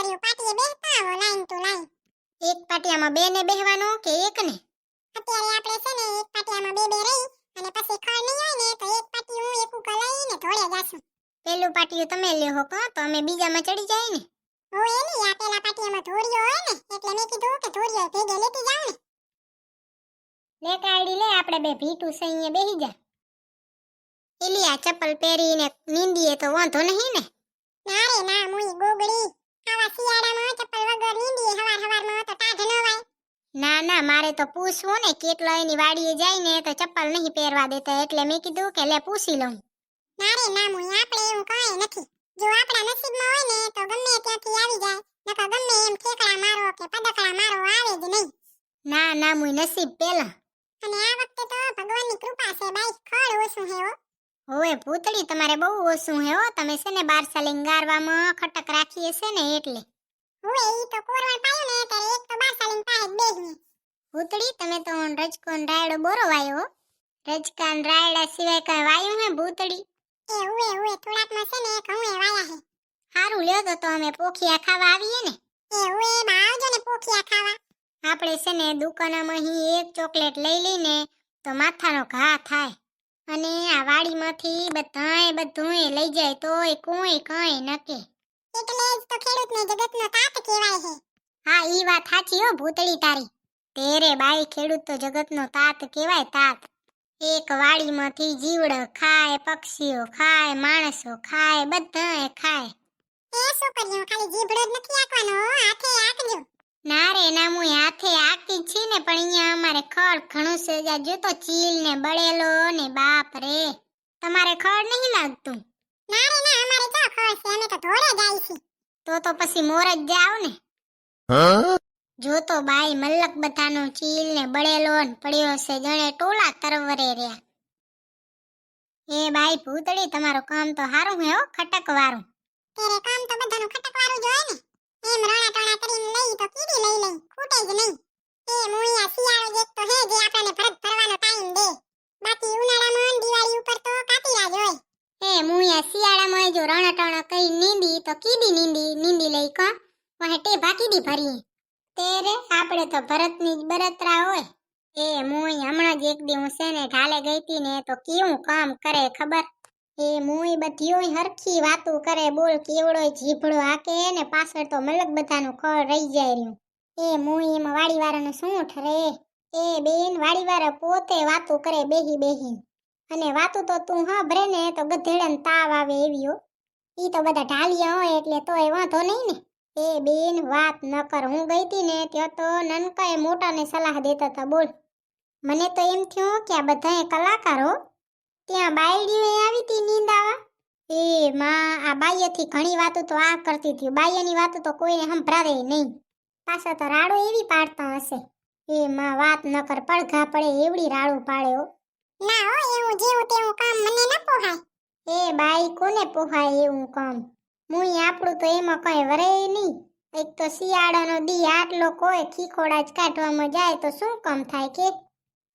છોકરીઓ પાટીએ બેસતા આવો લાઈન ટુ લાઈન. એક પાટિયામાં બે ને બેહવાનું કે એક ને? અત્યારે આપણે છે ને એક પાટિયામાં બે બે રહી અને પછી ખડ નહીં હોય ને તો એક પાટી હું એકું કલાઈને ધોળે જાશું. પેલું પાટિયું તમે લ્યો કો તો અમે બીજામાં ચડી જાય ને. હું એની આ પેલા પાટિયામાં ધોળિયો હોય ને એટલે મેં કીધું કે ધોળિયો ભેગે લેતી જાવ ને. લે કાઢી લે, આપણે બે ભીટું સહીએ બેહી જા. એલી આ ચપ્પલ પહેરીને નીંદીએ તો વાંધો નહીં ને? ના રે ના મુઈ ગોગડી, આવા શિયાળામાં ચપ્પલ વગર નીંદીએ હવાર હવારમાં તો ટાઢ ન વાય. ના ના, મારે તો પૂછવું ને કેટલો એની વાડીએ જાય ને તો ચપ્પલ નહીં પહેરવા દેતા, એટલે મેં કીધું કે લે પૂછી લઉં. ના રે ના મુઈ, આપણે એવું કાંઈ નથી. જો આપણા નસીબમાં હોય ને તો ગમે ત્યાંથી આવી જાય, નકર ગમે એમ ઠેકડા મારો કે પદકડા મારો આવે જ નહીં. ના ના મુઈ, નસીબ પેલા. અને આ વખતે તો ભગવાનની કૃપા છે બાઈ, ખડ ઓછું હે હો. હોવે ભૂતળી, તમારે બહુ ઓછું હે હો. તમે છે ને 12 સાલિંગ ગારવામાં ખટક રાખીએ છે ને એટલે. હવે ઈ તો કોરવાણ પાયું ને ત્યારે એક તો 12 સાલિંગ પાસે જ બેહી. ભૂતળી, તમે તો રજકોન રાયડો બોરો વાયો. રજકાન રાયડા સિવાય કઈ વાયું હે ભૂતળી? એ હુએ થોડાકમાં છે ને ઘઉં વાયા હે. હારું લ્યો તો અમે પોખિયા ખાવા આવીએ ને. એ હુએ બા આવજો ને પોખિયા ખાવા. આપણે છે ને દુકાનમાં અહીં એક ચોકલેટ લઈ લઈને તો માથાનો ઘા થાય. અને આ વાડીમાંથી બધુંય લઈ જાય તોય કોઈ કઈ નકે. એટલે જ તો ખેડૂતને જગતનો તાત કહેવાય છે. હા, ઈ વાત સાચી હો ભૂતળી તારી. તેરે બાઈ, ખેડૂત તો જગતનો તાત કહેવાય, તાત. એક વાડીમાંથી જીવડો ખાય, પક્ષીઓ ખાય, માણસો ખાય, બધાય ખાય. એ છોકરીઓ ખાલી જીભડો જ નથી આંકવાનો, હાથે આંકજો. ના રે ના, હું હાથે આંકતી જ છી ને, પણ અહીંયા અમારે ખડ ઘણું છે. જો તો ચીલ ને બળેલો ને, બાપ રે. તમારે ખડ નહીં લાગતું? ના રે ના, અમારે તો ખડ છે, અમે તો ધોળે જાય છે. તો પછી મોર જ જાવ ને. જો તો બાઈ મલક બધાનો ચીલ ને બળેલો ને પડ્યો છે, જણે ટોળા તરવરે રહ્યા. એ બાઈ ભૂતળી, તમારું કામ તો હારું હે હો, ખટક વાળું. તેરે કામ તો બધાનું ખટક વાળું જ હોય ને. એમ રણા ટણા કરીને લઈ તો કીડી લઈ ખૂટે જ નહીં. એ મુઈયા શિયાળો જ એક તો હે જે આપણને ભરત ભરવાનો ટાઈમ દે. બાકી ઉનાળામાં દિવાળી ઉપર તો કાતીરા જ હોય. એ મુયા શિયાળામાં જો રણા ટણા કઈ નીંદી તો કીડી નીંદી લઈ કો વહે ટેભા કીડી ભરીએ. તેરે આપણે તો ભરતની જ બરતરા હોય. એ મુઈ હમણાં જ એક દી હું છે ને ઢાલે ગઈ તી ને તો કેવું કામ કરે ખબર? એ મુઈ બધીઓય હરખી વાતું કરે, બોલ કેવડો જીભડો હાકે ને પાછળ તો મલક બધાનું ખડ રહી જાય રહ્યું. એ મુઈ એમાં વાડીવાળાનું શું ઠરે? એ બેન, વાડીવાળા પોતે વાતું કરે બેહી અને વાતું તો તું સાંભળે ને તો ગધેડાને તાવ આવે એવી હો. ઈ તો બધા ઢાલિયા હોય એટલે તોય વાંધો નહીં ને. એ બેન વાત ન કર, હું ગઈ તી ને ત્યાં તો નનકાએ મોટાને સલાહ દેતા હતા, બોલ. મને તો એમ થયું કે આ બધાએ કલાકાર હો. ત્યાં બાયડીઓ આવી તી નીંદાવા. એ માં, આ બાઈએથી ઘણી વાતો તો આ કરતી હતી, બાઈએની વાતો તો કોઈને સંભળાવે નહીં. પાછા તો રાડો એવી પાડતા હશે. એ માં વાત ન કર, પડઘા પડે એવડી રાડું પાડે હો. ના હો, એવું જેવું તેવું કામ મને ન પોહાય. એ બાઈ, કોને પોહાય એવું કામ? મુઈ આપણું તો એમાં કઈ વરે નહીં. એક તો શિયાળાનો દી આટલો કોઈ ખીખોડા જ કાઢવામાં જાય તો શું કામ થાય કે?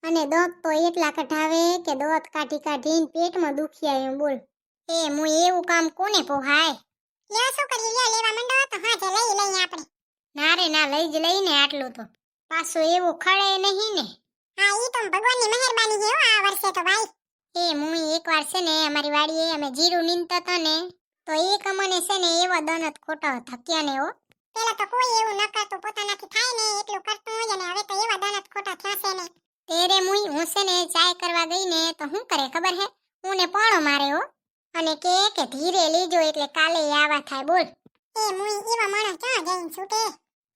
અને દોત તો એટલા કઢાવે કે દોત કાઢીને પેટમાં દુખી એમ બોલ. એ મુઈ એવું કામ કોને પોહાય? લ્યો છોકરી લ્યો, લેવા મંડો તો હાજે લઈ આપણે. ના રે ના, લઈ જ લઈને આટલું તો. પાછું એવું ખડે નહીં ને. હા, ઈ તો ભગવાનની મહેરબાની છે હો આ વર્ષે તો ભાઈ. એ મુઈ એકવાર છે ને અમારી વાડીએ અમે જીરું નીંદતા હતા ને તો એક અમને છે ને એવા દનત ખોટા થક્યા ને હો. પેલા તો કોઈ એવું ન કરતું, પોતાનાથી થાય ને એટલું કરતું હોય ને, હવે તો એવા દનત ખોટા થયા છે ને. તેરે મુઈ હું છે ને ચાય કરવા ગઈ ને તો શું કરે ખબર હે? હું ને પાણો મારે હો અને કે ધીરે લેજો એટલે કાલે આવા થાય, બોલ. એ મુઈ એવા માણસ ક્યાં જઈને છૂટે?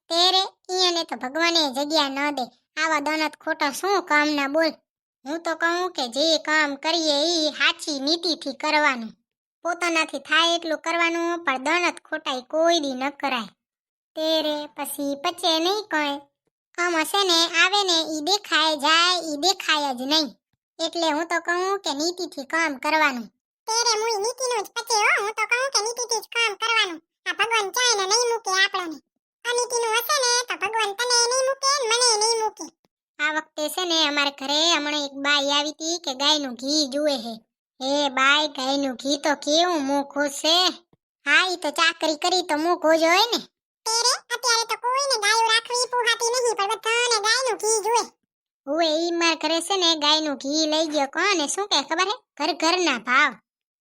તેરે ઈયાને તો ભગવાને જગ્યા ન દે. આવા દનત ખોટા શું કામના, બોલ. હું તો કહું કે જે કામ કરીએ ઈ સાચી નીતિથી કરવાનું. પોતાનાથી થાય એટલું કરવાનું, પણ દનત ખોટાઈ કોઈ દી ન કરાય. તેરે પછી પચે નહીં કઈ. આમાં છે ને આવે ને ઈ દેખાય જાય, ઈ દેખાય જ નહીં. એટલે હું તો કહું કે નીતિથી કામ કરવાનું. તેરે મુઈ નીતિનું જ પચે હો. હું તો કહું કે નીતિથી જ કામ કરવાનું. આ ભગવાન ચાઈને નહીં મૂકે આપણને. અનીતિનું હશે ને તો ભગવાન તને નહીં મૂકે ને મને નહીં મૂકે. આ વખતે છે ને અમારે ઘરે હમણાં એક બાઈ આવી હતી કે ગાયનું ઘી જુએ હે. એ બાઈ, ગાયનું ઘી તો કેવું મોંઘું છે. હા, ઈ તો ચાકરી કરી તો મોંઘું જ હોય ને. તેરે અત્યારે તો કોઈને ગાયો રાખવી પોહાતી નહીં, પણ બધાને ગાયનું ઘી જોઈએ. ઓએ ઈ માર ઘરે છે ને ગાયનું ઘી લઈ ગયો કોને શું કે ખબર હે ઘરના ભાવ.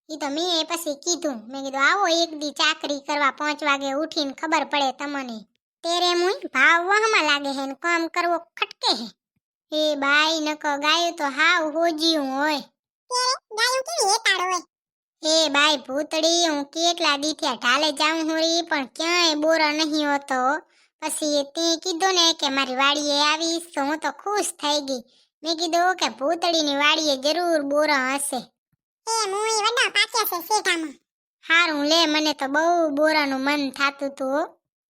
ઈ તો મેં પછી કીધું, મેં કીધું આવો એક દી ચાકરી કરવા 5 વાગે ઉઠીને ખબર પડે તમને. તેરે મુઈ ભાવ વહમાં લાગે હે ને કામ કરવો ખટકે હે. એ બાઈ નકો ગાયું તો હાવ હોજ્યું હોય. તેરે ગાયું કેવી હેતાળ હોય. એ બાઈ ભૂતડી હું કેટલા દીથ્યા ઢાલે જાઉં હોરી પણ ક્યાંય બોરો નહીં હોતો. પછી તે કીધું ને કે મારી વાડીએ આવીશ તો હું તો ખુશ થઈ ગઈ. મેં કીધું કે ભૂતડીની વાડીએ જરૂર બોરો હશે. એ મુઈ વડા પાક્યા છે શેઠામાં. હારું લે મને તો બહુ બોરાનું મન થાતું તું હો.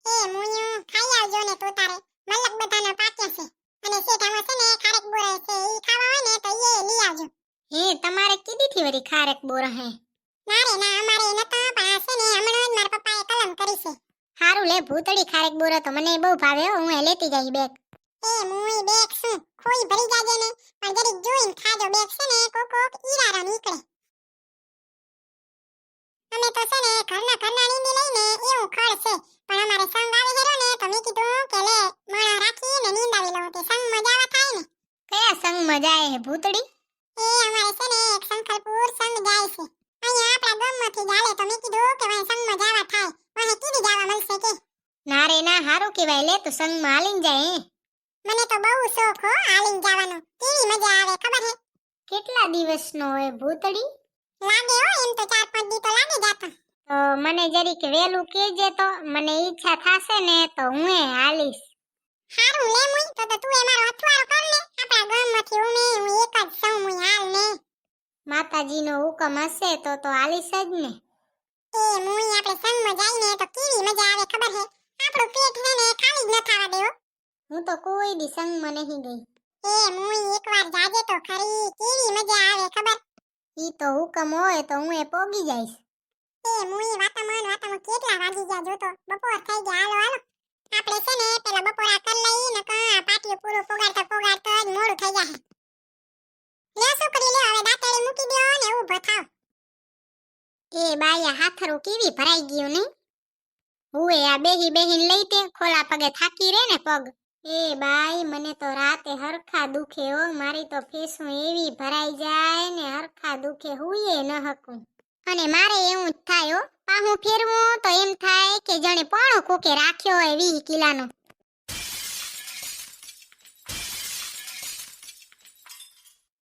એ મુયું ખાઈ આવજો ને તો તારે મલક બધાના પાક્યા છે. અને શેઠામાં છે ને ખારેક બોરા છે, ઈ ખાવા હોય ને તો એ લઈ આવજો. હે તમારે કીધીથી વરી ખારેક બોરા હે? ના રે ના, અમારે નતા, પણ આ છે ને હમણાં જ મારા પપ્પાએ કલમ કરી છે. હારું લે ભૂતડી ખારેક બોરા તો મને બહુ ભાવે હો, હું એ લેતી જઈશ બેગ. એ મુઈ બેગ શું ખોઈ ભરી જાજે ને, પણ જરીક જોઈને ખાજો. બેગ છે ને કોક ઈરારા નીકળે. અમે તો છે ને ઘરના નીંદી લઈને એવું ખડ છે, પણ અમારે સંગ આવે હેરો ને તો મેં કીધું કે લે માણા રાખીને નીંદાવી લઉં તે સંગ મજાવા થાય ને. કયા સંગમાં જાય હે ભૂતડી? એ અમારે છે ને એક સંખલપુર સંગ જાય છે. અહીંયા આપણા ગામમાંથી ચાલે તો મેં કીધું કે ભાઈ સંગમાં જાવા થાય, વાહે કીધી જાવા મળશે કે. ના રે ના હારું કહેવાય લે તું સંગમાં હાલીને જાય હે. મને તો બહુ શોખ હો હાલીને જવાનો, કેવી મજા આવે ખબર હે. કેટલા દિવસનો હોય ભૂતડી? લાગે હો એમ તો 4-5 દી તો લાગે જાતા. તો મને જરીક વેલું કહેજે તો મને ઈચ્છા થાશે ને તો હું એ હાલીશ. હારું લે મુઈ તો તું એ મારો અથવારો કર ને, આપણા ગામમાંથી ઉમે હું એક જ સૌ મુઈ હાલ ને. માતાજીનો હુકમ હશે તો હાલીશ જ ને. એ મુઈ આપણે સંગમાં જઈને તો કેવી મજા આવે ખબર હે. આપણું પેટ છે ને ખાલી જ ન થાવા દેવો. હું તો કોઈ દી સંગમાં નહીં ગઈ. એ મુઈ એકવાર જાજે તો ખરી, કેવી મજા આવે ખબર. ઈ તો હુકમ હોય તો હું એ પોગી જઈશ. એ મુઈ વાતામાં કેટલા વાગી ગયા જોતો, બપોર થઈ ગયા. હાલો આપણે છે ને પેલા બપોરા કર લઈ ને કા પાટિયું પૂરું પોગાડતો જ મોડું થઈ જાય. લે છોકરી લે હવે દાંતેડી મૂકી દ્યો ને ઊભો થાવ. એ બાયા હાથરું કેવી ભરાઈ ગયું નહીં? હુએ આ બેહીને લઈ તે ખોલા પગે થાકી રે ને પગ. એ બાઈ મને તો રાતે હરખા દુખે હો, મારી તો ફેસું એવી ભરાઈ જાય ને હરખા દુખે હુએ ન હકું. અને મારે એવું જ થાય હો, પાહું ફેરવું તો એમ થાય કે જાણે પાણો કોકે રાખ્યો હોય 20 કિલાનો.